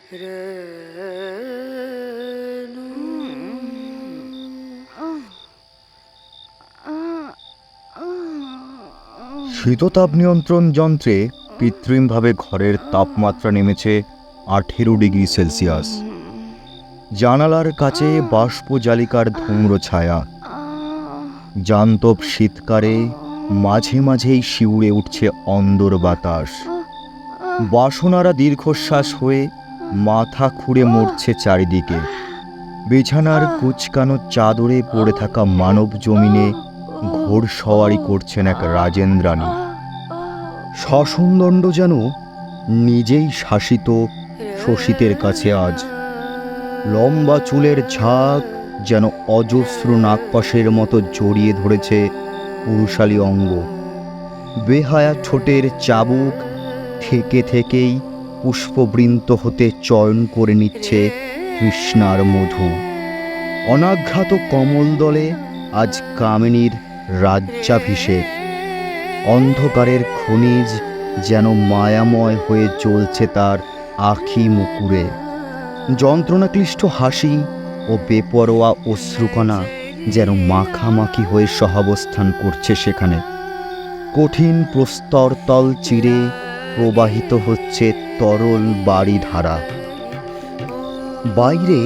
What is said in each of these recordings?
শীততাপ নিয়ন্ত্রণ যন্ত্রে কৃত্রিমভাবে ঘরের তাপমাত্রা নেমেছে 18 ডিগ্রি সেলসিয়াস। জানালার কাছে বাষ্পজালিকার ধূম্র ছায়া। জান্তব শীতকারে মাঝে মাঝেই শিউরে উঠছে অন্দর বাতাস। বাসনারা দীর্ঘশ্বাস হয়ে মাথা খুঁড়ে মরছে চারিদিকে। বিছানার কুচকানো চাদরে পড়ে থাকা মানব জমিনে ঘোড়সওয়ারি করছেন এক রাজেন্দ্রাণী। সসুন্দণ্ড যেন নিজেই শাসিত শোষিতের কাছে আজ। লম্বা চুলের ঝাঁক যেন অজস্র নাগপাশের মতো জড়িয়ে ধরেছে পুরুষালী অঙ্গ। বেহায়া ঠোঁটের চাবুক থেকে থেকেই পুষ্পবৃন্ত হতে চয়ন করে নিচ্ছে কৃষ্ণার মধু। অনাঘ্রাত কমল দলে আজ কামিনীর রাজ্যাভিষেক। অন্ধকারের খনিজ যেন মায়াময় হয়ে চলছে তার আখি মুকুরে। যন্ত্রণাক্লিষ্ট হাসি ও বেপরোয়া অশ্রুকণা যেন মাখামাখি হয়ে সহাবস্থান করছে সেখানে। কঠিন প্রস্তরতল চিরে প্রবাহিত হচ্ছে তরল বাড়িধারা। বাইরে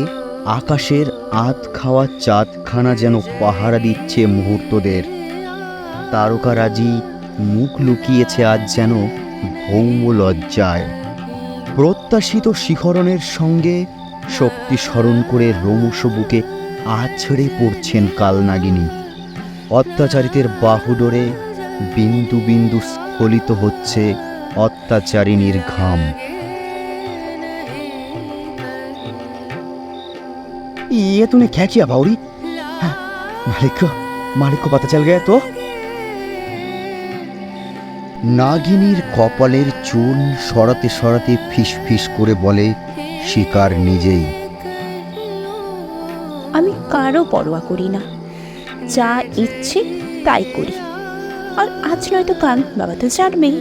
আকাশের আধ খাওয়া চাঁদখানা যেন পাহারা দিচ্ছে মুহূর্তদের। তারকারাজি মুখ লুকিয়েছে আজ যেন ভৌম লজ্জায়। প্রত্যাশিত শিহরণের সঙ্গে শক্তি স্মরণ করে রোমশ বুকে আছড়ে পড়ছেন কালনাগিনী। অত্যাচারিতের বাহুডোরে বিন্দু বিন্দু স্খলিত হচ্ছে অত্যাচারিণীর ঘাম। ये तूने क्या किया भावरी? मालिक को पता चल गया तो? নাগিনীর কপালের চুল সরাতে সরাতে ফিস ফিস করে বলে শিকার নিজেই। আমি কারো পরোয়া করি না, যা ইচ্ছে তাই করি। আর আজ নয়তো কাল বাবা তো জানবেই,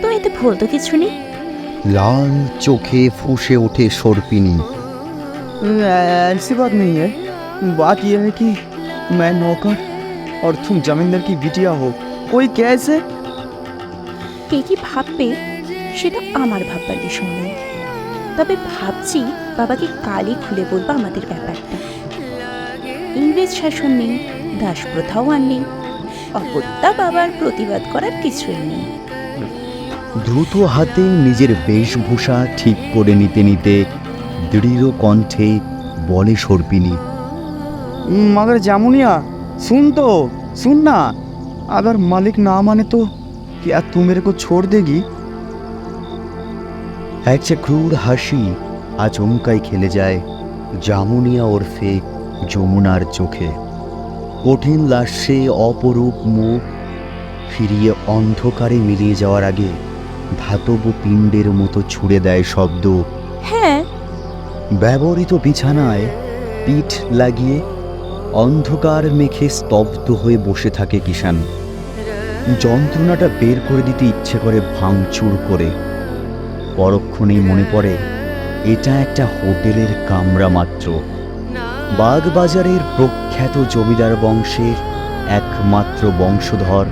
তো এতে ভুল তো কিছু নেই। লাল চোখে ফুঁসে ওঠে সর্পিনী। ऐसी बात नहीं है। बात यह है कि मैं नौकर और तुम जमींदार की बिटिया हो। कोई कैसे? কে কি ভাববে সেটা আমার ভাববার বিষয় নয়। তবে ভাবছি বাবাকে কালই খুলে বলবো আমাদের ব্যাপারটা। ইংরেজ শাসন নেই, দাস প্রথাও আর নেই, অগত্যা বাবার প্রতিবাদ করার কিছুই নেই। দ্রুত হাতে নিজের বেশভূষা ঠিক করে নিতে নিতে দৃঢ় কণ্ঠে বলে সর্পিনী। मगर जामुनिया सुन ना, अगर मालिक ना माने तो क्या तू मेरे को छोड़ देगी? একটা ক্রূর হাসি আচমকাই খেলে যায় জামুনিয়া ওরফে যমুনার চোখে। কঠিন লাস্যে অপরূপ মুখ ফিরিয়ে অন্ধকারে মিলিয়ে যাওয়ার আগে ধাতব পিণ্ডের মতো ছুড়ে দেয় শব্দ। হ্যাঁ, ব্যবহৃত বিছানায় পিঠ লাগিয়ে অন্ধকার মেখে স্তব্ধ হয়ে বসে থাকে কিষান। যন্ত্রণাটা বের করে দিতে ইচ্ছে করে ভাঙচুর করে। পরক্ষণেই মনে পড়ে এটা একটা হোটেলের কামরা মাত্র। বাগবাজারের প্রখ্যাত জমিদার বংশের একমাত্র বংশধর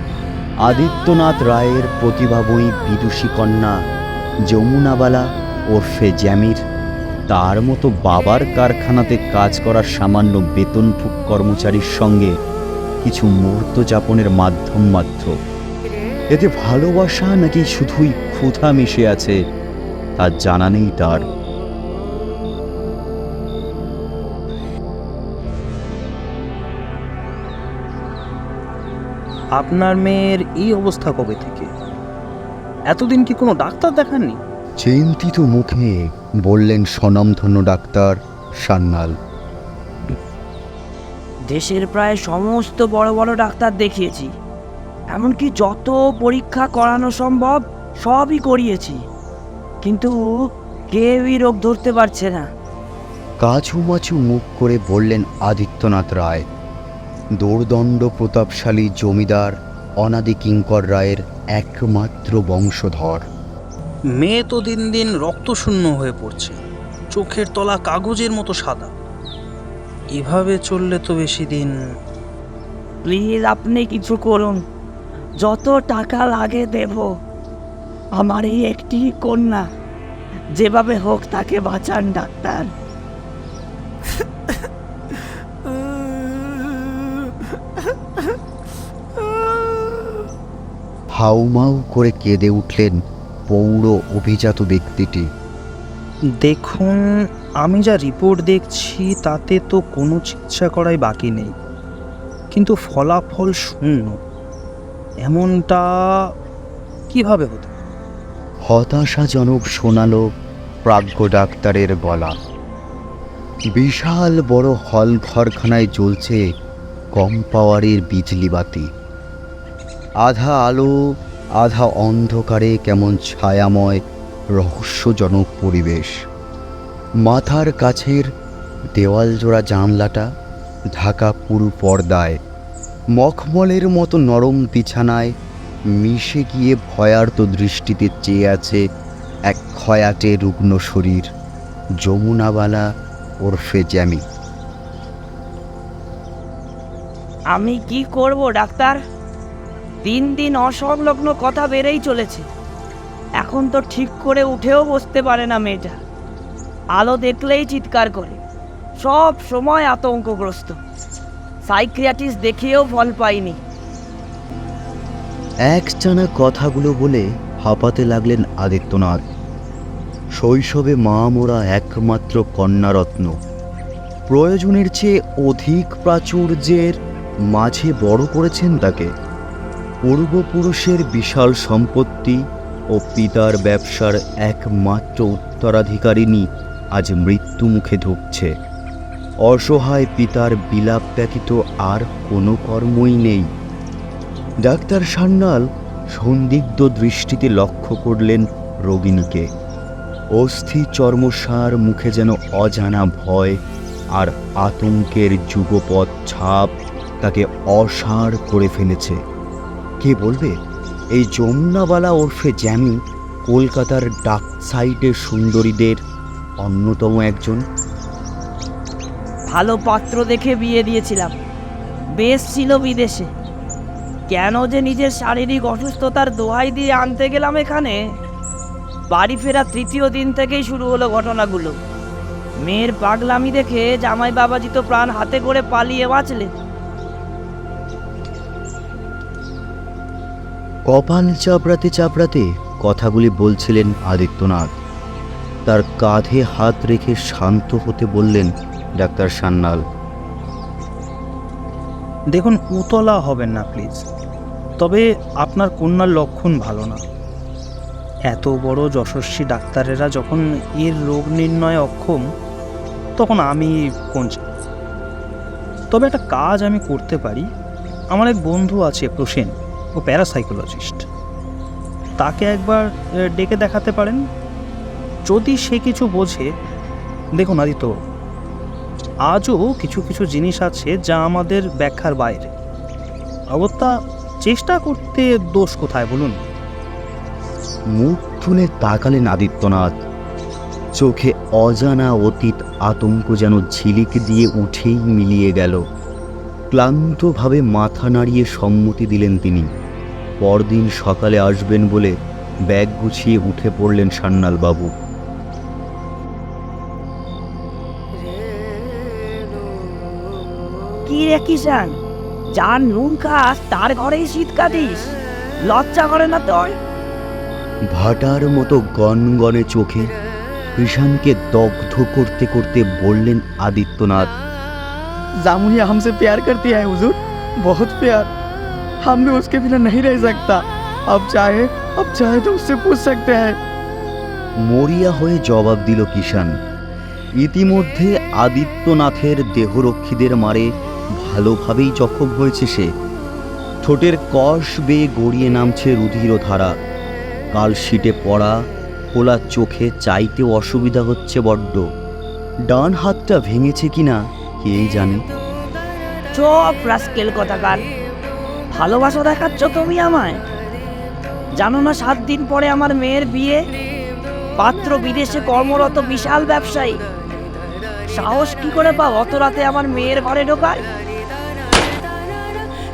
আদিত্যনাথ রায়ের প্রতিভাময়ী বিদুষী কন্যা যমুনাবালা ওরফে জ্যামির তার মতো বাবার কারখানাতে কাজ করার সামান্য বেতনভুক কর্মচারীর সঙ্গে কিছু মুহূর্ত যাপনের মাধ্যম মাত্র। এতে ভালোবাসা নাকি শুধুই ক্ষুধা মিশে আছে তা জানা নেই তার। আপনার মেয়ের এই অবস্থা কবে থেকে? এতদিন কি কোনো ডাক্তার দেখাননি? চিন্তিত মুখে বললেন স্বনামধন্য ডাক্তার সান্যাল। দেশের প্রায় সমস্ত বড় বড় ডাক্তার দেখিয়েছি, এমনকি যত পরীক্ষা করানো সম্ভব সবই করিয়েছি, কিন্তু কেউই রোগ ধরতে পারছে না। কাছুমাছু মুখ করে বললেন আদিত্যনাথ রায়, দোর্দণ্ড প্রতাপশালী জমিদার অনাদি কিঙ্কর রায়ের একমাত্র বংশধর। মেয়ে তো দিন দিন রক্তশূন্য হয়ে পড়ছে, চোখের তলা কাগজের মতো সাদা। এভাবে চললে তো বেশি দিন। প্লিজ আপনি কিছু করুন, যত টাকা লাগে দেব। আমার এই একটি কন্যা, যেভাবে হোক তাকে বাঁচান ডাক্তার। হাউমাউ করে কেঁদে উঠলেন পৌর অভিজাত ব্যক্তিটি। দেখুন, আমি যা রিপোর্ট দেখছি তাতে তো কোনো চিকিৎসা করাই বাকি নেই, কিন্তু ফলাফল শূন্য। এমনটা কিভাবে হতো? হতাশাজনক শোনালো প্রাজ্ঞ ডাক্তারের গলা। বিশাল বড় হল ঘরখানায় জ্বলছে কম পাওয়ারের বিজলি বাতি। আধা আলো আধা অন্ধকারে কেমন ছায়াময় রহস্যজনক পরিবেশ। মাথার কাছের দেওয়াল জোড়া জানলাটা ঢাকা পুরু পর্দায়। মখমলের মতো নরম বিছানায় মিশে গিয়ে ভয়ার্ত দৃষ্টিতে চেয়ে আছে এক খয়াটে রুগ্ন শরীর, যমুনাবালা ওরফে জ্যামি। আমি কি করব ডাক্তার? দিন দিন অসংলগ্ন কথা বেড়েই চলেছে। এখন তো ঠিক করে উঠেও বসতে পারে না মেয়েটা। আলো দেখলেই চিৎকার করে, সব সময় আতঙ্কগ্রস্ত। সাইকিয়াট্রিস্ট দেখিয়েও ফল পাইনি। একটানা কথাগুলো বলে হাঁপাতে লাগলেন আদিত্যনাথ। শৈশবে মা মোরা একমাত্র কন্যারত্ন, প্রয়োজনের চেয়ে অধিক প্রাচুর্যের মাঝে বড় করেছেন তাকে। পূর্বপুরুষের বিশাল সম্পত্তি ও পিতার ব্যবসার একমাত্র উত্তরাধিকারিণী আজ মৃত্যু মুখে ঢুকছে। অসহায় পিতার বিলাপ ব্যতীত আর কোনো কর্মই নেই। ডাক্তার সান্যাল সন্দিগ্ধ দৃষ্টিতে লক্ষ্য করলেন রোগিণীকে। অস্থি চর্মসার মুখে যেন অজানা ভয় আর আতঙ্কের যুগপৎ ছাপ তাকে অসাড় করে ফেলেছে। কে বলবে এই যমুনাবালা ওরফে জ্যামি কলকাতার ডাক সাইডের সুন্দরীদের অন্যতম একজন। ভালো পাত্র দেখে বিয়ে দিয়েছিলাম, বেশ ছিল বিদেশে। কেন যে নিজের শারীরিক অসুস্থতার দোহাই দিয়ে আনতে গেলাম এখানে? বাড়ি ফেরা তৃতীয় দিন থেকেই শুরু হলো ঘটনাগুলো। মেয়ের পাগলামি দেখে জামাই বাবাজি তো প্রাণ হাতে করে পালিয়ে বাঁচলে। কপাল চাপড়াতে চাপড়াতে কথাগুলি বলছিলেন আদিত্যনাথ। তার কাঁধে হাত রেখে শান্ত হতে বললেন ডাক্তার সান্যাল। দেখুন, উতলা হবেন না প্লিজ। তবে আপনার কন্যার লক্ষণ ভালো না। এত বড় যশস্বী ডাক্তারেরা যখন এর রোগ নির্ণয়ে অক্ষম, তখন আমি কোন? তবে একটা কাজ আমি করতে পারি। আমার এক বন্ধু আছে প্রসেন, ও প্যারাসাইকোলজিস্ট। তাকে একবার ডেকে দেখাতে পারেন, যদি সে কিছু বোঝে। দেখুন আদিত্য, আজও কিছু কিছু জিনিস আছে যা আমাদের ব্যাখ্যার বাইরে। অগত্যা চেষ্টা করতে দোষ কোথায় বলুন? মুখ তুলে তাকালেন আদিত্যনাথ। চোখে অজানা অতীত আতঙ্ক যেন ঝিলিক দিয়ে উঠেই মিলিয়ে গেল। ক্লান্তভাবে মাথা নাড়িয়ে সম্মতি দিলেন তিনি। পরদিন সকালে আসবেন বলে ব্যাগ গুছিয়ে উঠে পড়লেন সান্যালবাবু। কি রে কিষান, যার নুন খাস তার ঘরেই শীত কাটিস? লজ্জা করে না তোর? ভাটার মতো গনগনে চোখে কৃষাণকে দগ্ধ করতে করতে বললেন আদিত্যনাথ। जामुनिया हमसे प्यार करती है हुजूर, बहुत प्यार। हम भी उसके बिना नहीं रह सकता। अब चाहे तो उससे पूछ सकते हैं। মরিয়া হয়ে জবাব দিল কিষাণ। ইতিমধ্যে আদিত্যনাথের দেহরক্ষীদের মারে ভালোভাবেই জখম হয়েছে সে। ঠোঁটের কষ বেয়ে গড়িয়ে নামছে রুধির ধারা। কালশিটে পড়া খোলা চোখে চাইতেও অসুবিধা হচ্ছে বড্ড। ডান হাতটা ভেঙেছে কিনা কে জানে। চোপ রাস্কেল কথাকার, ভালোবাসা দেখাচ্ছ তুমি আমায়? জানো না 7 দিন পরে আমার মেয়ের বিয়ে? পাত্র বিদেশে কর্মরত বিশাল ব্যবসায়ী। সাহস কি করে পাও অত রাতে আমার মেয়ের ঘরে ঢোকায়?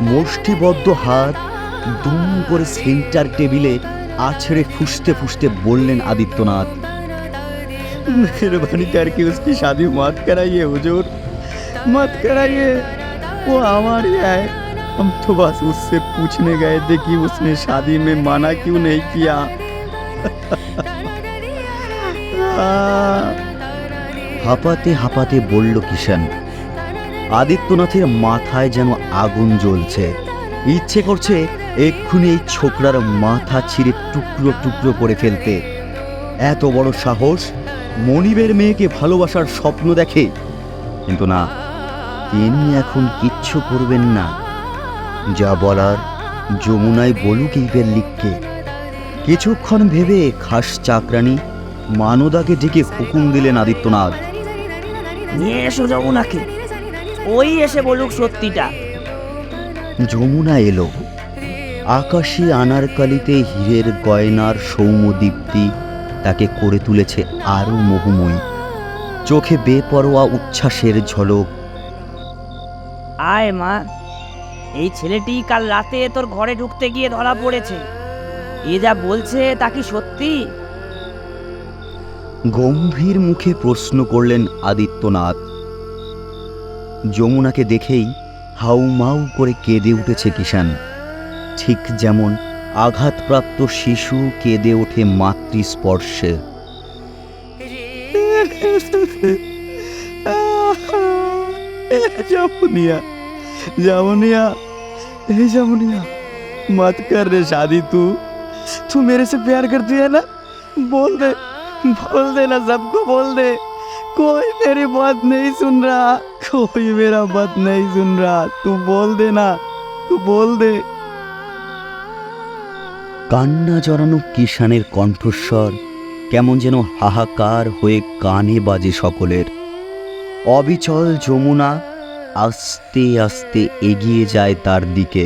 মুষ্টিবদ্ধ হাত দুম করে সেন্টার টেবিলে আছড়ে ফুঁসতে ফুঁসতে বললেন আদিত্যনাথ, मेहरबानी करके उसकी शादी मत कराइए हुजूर, मत कराइए। वो हमारी है। हम तो बस उससे पूछने गए थे कि उसने शादी में माना क्यों नहीं किया। হাঁপাতে হাঁপাতে বলল কিষান। আদিত্যনাথের মাথায় যেন আগুন জ্বলছে, ইচ্ছে করছে এক্ষুনি এই ছোকরার মাথা ছিঁড়ে টুকরো টুকরো করে ফেলতে। এত বড় সাহস, মনিবের মেয়েকে ভালোবাসার স্বপ্ন দেখে। কিন্তু না, তিনি এখন কিচ্ছু করবেন না। যা বলার যমুনায় বলুক এই লিখকে। কিছুক্ষণ ভেবে খাস চাকরানি মানদাকে ডেকে হুকুম দিলেন আদিত্যনাথ, নিয়ে এসো যমুনাকে, ওই এসে বলুক সত্যিটা। যমুনা এলো। আকাশী আনারকালিতে হীরের গয়নার সৌম্যদীপ্তি তাকে করে তুলেছে আরো মোহময়ী। চোখে বেপরোয়া উচ্ছ্বাসের ঝলক। আয় মা, এই ছেলেটি কাল রাতে তোর ঘরে ঢুকতে গিয়ে ধরা পড়েছে। এ যা বলছে তা কি সত্যি? গম্ভীর মুখে প্রশ্ন করলেন আদিত্যনাথ। যমুনাকে দেখেই হাউমাউ করে কেঁদে উঠেছে কিষান, ঠিক যেমন আঘাতপ্রাপ্ত শিশু কেঁদে ওঠে মাতৃস্পর্শে। जामुनिया, जामुनिया, ए जामुनिया, मत कर रे शादी। तू मेरे से प्यार करती है ना? बोल दे ना, सबको बोल दे। कोई मेरी बात नहीं सुन रहा, कोई मेरा बात नहीं सुन रहा। तू बोल दे ना, तू बोल दे। কান্না জড়ানো কিষানের কণ্ঠস্বর কেমন যেন হাহাকার হয়ে কানে বাজে সকলের। অবিচল যমুনা আস্তে আস্তে এগিয়ে যায় তার দিকে।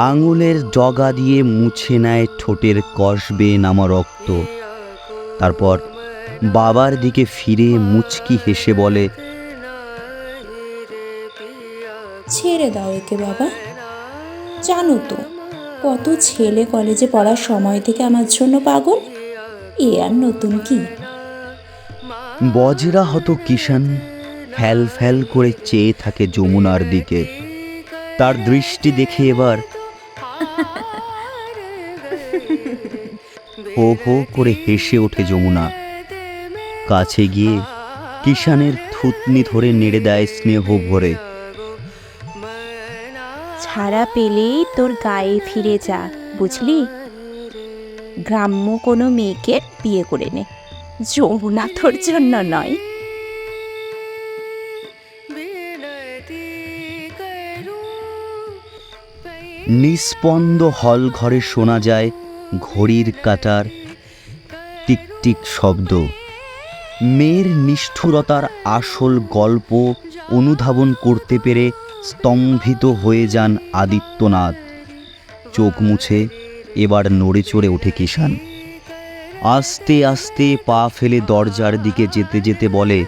আঙুলের ডগা দিয়ে মুছে নেয় ঠোঁটের কষবে নামা রক্ত। তারপর বাবার দিকে ফিরে মুচকি হেসে বলে, ছেড়ে দাও একে বাবা। জানো তো কত ছেলে কলেজে পড়ার সময় থেকে আমার জন্য পাগল। এ আর নতুন কি? বজরা হত কিষান ফ্যাল ফ্যাল করে চেয়ে থাকে যমুনার দিকে। তার দৃষ্টি দেখে এবার হো হো করে হেসে ওঠে যমুনা। কাছে গিয়ে কিষানের থুতনি ধরে নেড়ে দেয় স্নেহ ভরে। ছাড়া পেলেই তোর গায়ে ফিরে যা, বুঝলি? গ্রাম্য কোনো মেয়েকে বিয়ে করে নে, যমুনা তোর জন্য নয়। নিস্পন্দ হল ঘরে শোনা যায় ঘড়ির কাঁটার টিকটিক শব্দ। মেয়ের নিষ্ঠুরতার আসল গল্প অনুধাবন করতে পেরে স্তম্ভিত হয়ে যান আদিত্যনাথ। চোখ মুছে এবার নড়ে চড়ে ওঠে কিষান। আস্তে আস্তে পা ফেলে দরজার দিকে যেতে যেতে বলে,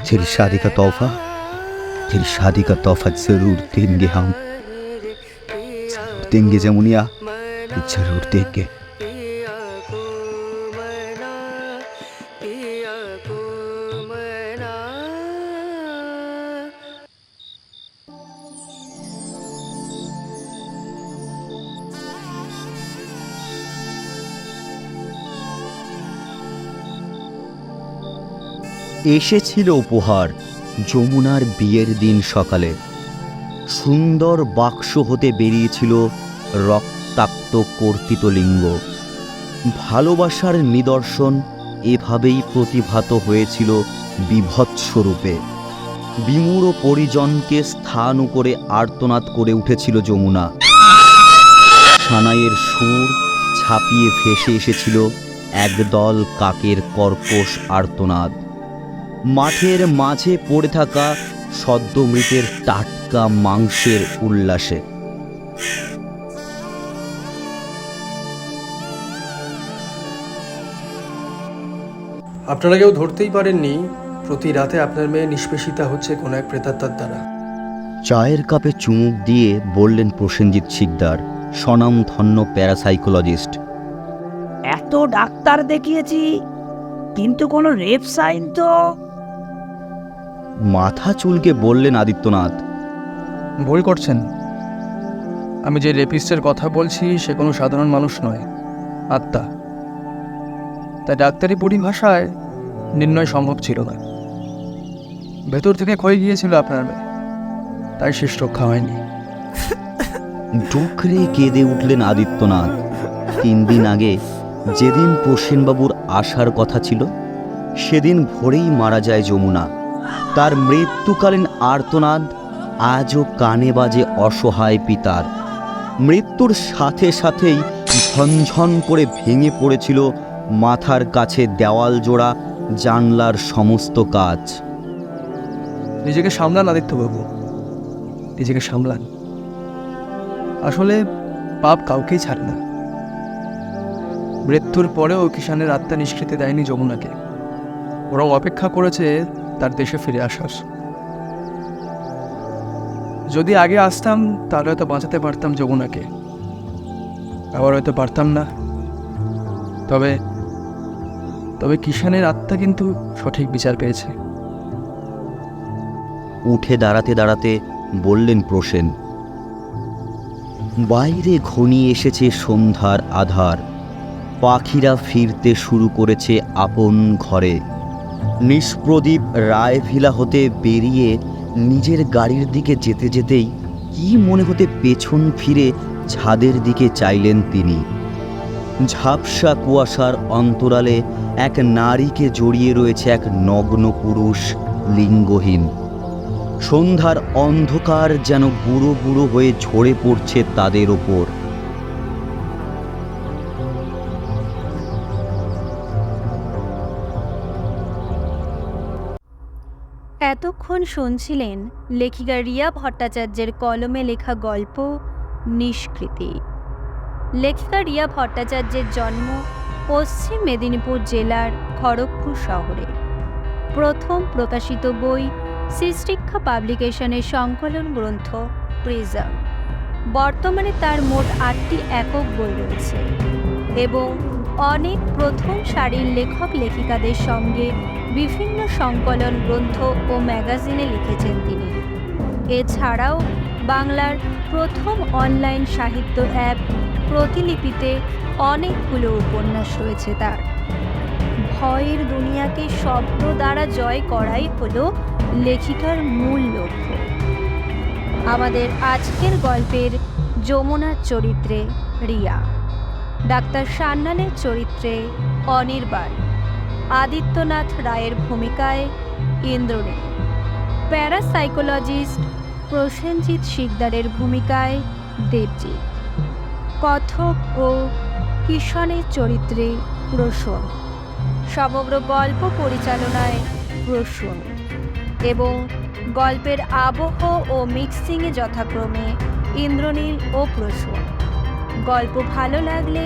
तेरी शादी का तोहफा, तेरी शादी का तोहफा जरूर देंगे हम, देंगे जमुनिया, जरूर देंगे। এসেছিল উপহার যমুনার বিয়ের দিন সকালে। সুন্দর বাক্স হতে বেরিয়েছিল রক্তাক্ত কর্তিত লিঙ্গ। ভালোবাসার নিদর্শন এভাবেই প্রতিভাত হয়েছিল বিভৎসরূপে। বিমূঢ় পরিজনকে স্থান করে আর্তনাদ করে উঠেছিল যমুনা। সানাইয়ের সুর ছাপিয়ে ভেসে এসেছিল একদল কাকের কর্কশ আর্তনাদ। মাঠের মাঝে পড়ে থাকা সদ্য মৃতের টাটকা মাংসের উল্লাসে। আপনারা কেউ ধরতেই পারেননি প্রতি রাতে আপনার মেয়ে নিষ্পেষিতা হচ্ছে কোনো এক প্রেতাত্মার দ্বারা। চায়ের কাপে চুমুক দিয়ে বললেন প্রসেনজিৎ শিকদার, স্বনামধন্য প্যারাসাইকোলজিস্ট। এত ডাক্তার দেখিয়েছি কিন্তু কোনো রেপ সাইন তো। মাথা চুলকে বললেন আদিত্যনাথ। ভুল করছেন। আমি যে রেপিস্টের কথা বলছি সে কোনো সাধারণ মানুষ নয়, আত্মা। তাই ডাক্তারি পরিভাষায় নির্ণয় সম্ভব ছিল না। ভেতর থেকে ক্ষয়ে গিয়েছিল আপনার মেয়ে, তাই শেষ রক্ষা হয়নি। ডুকরে কেঁদে উঠলেন আদিত্যনাথ। 3 দিন আগে যেদিন প্রসেনবাবুর আসার কথা ছিল সেদিন ভোরেই মারা যায় যমুনা। তার মৃত্যুকালীন আর্তনাদ আজও কানে বাজে অসহায় পিতার। মৃত্যুর সাথে সাথেই ঝনঝন করে ভেঙে পড়েছিল মাথার কাছে দেওয়াল জোড়া জানলার সমস্ত কাজ। নিজেকে সামলান আদিত্যবাবু, নিজেকে সামলান। আসলে পাপ কাউকেই ছাড়ে না। মৃত্যুর পরেও কিষানের আত্মা নিষ্কৃতি দেয়নি যমুনাকে, বরং অপেক্ষা করেছে তার দেশে ফিরে আসার। যদি আগে আসতাম তাহলে হয়তো বাঁচাতে পারতাম যমুনাকে, আবার হয়তো পারতাম না। তবে তবে কিষানের আত্মা কিন্তু সঠিক বিচার পেয়েছে। উঠে দাঁড়াতে দাঁড়াতে বললেন প্রসেন। বাইরে ঘনিয়ে এসেছে সন্ধ্যার আধার। পাখিরা ফিরতে শুরু করেছে আপন ঘরে। নিষ্প্রদীপ রায়ভিলা হতে বেরিয়ে নিজের গাড়ির দিকে যেতে যেতেই কি মনে হতে পেছন ফিরে ছাদের দিকে চাইলেন তিনি। ঝাপসা কুয়াশার অন্তরালে এক নারীকে জড়িয়ে রয়েছে এক নগ্ন পুরুষ, লিঙ্গহীন। সন্ধ্যার অন্ধকার যেন বুড়ো বুড়ো হয়ে ঝরে পড়ছে তাদের ওপর। এতক্ষণ শুনছিলেন লেখিকা রিয়া ভট্টাচার্যের কলমে লেখা গল্প নিষ্কৃতি। লেখিকা রিয়া ভট্টাচার্যের জন্ম পশ্চিম মেদিনীপুর জেলার খড়গপুর শহরে। প্রথম প্রকাশিত বই শ্রীশিক্ষা পাবলিকেশনের সংকলন গ্রন্থ প্রিজম। বর্তমানে তার মোট 8টি একক বই রয়েছে এবং অনেক প্রথম সারির লেখক লেখিকাদের সঙ্গে বিভিন্ন সংকলন গ্রন্থ ও ম্যাগাজিনে লিখেছেন তিনি। এছাড়াও বাংলার প্রথম অনলাইন সাহিত্য অ্যাপ প্রতিলিপিতে অনেকগুলো উপন্যাস রয়েছে তার। ভয়ের দুনিয়াকে শব্দ দ্বারা জয় করাই হলো লেখিকার মূল লক্ষ্য। আমাদের আজকের গল্পের যমুনার চরিত্রে রিয়া, ডাক্তার সান্যালের চরিত্রে অনির্বাণ, আদিত্যনাথ রায়ের ভূমিকায় ইন্দ্রনীল, প্যারাসাইকোলজিস্ট প্রসেনজিৎ শিকদারের ভূমিকায় দেবজিৎ, কথক ও কিষানের চরিত্রে প্রসূন, সমগ্র গল্প পরিচালনায় প্রসূন এবং গল্পের আবহ ও মিক্সিংয়ে যথাক্রমে ইন্দ্রনীল ও প্রসূন। গল্প ভালো লাগলে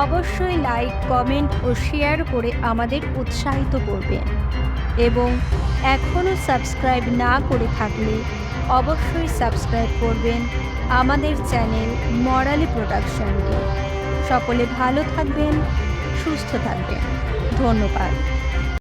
অবশ্যই লাইক, কমেন্ট ও শেয়ার করে আমাদের উৎসাহিত করবেন এবং এখনও সাবস্ক্রাইব না করে থাকলে অবশ্যই সাবস্ক্রাইব করবেন আমাদের চ্যানেল মরালি প্রোডাকশনকে। সকলে ভালো থাকবেন, সুস্থ থাকবেন। ধন্যবাদ।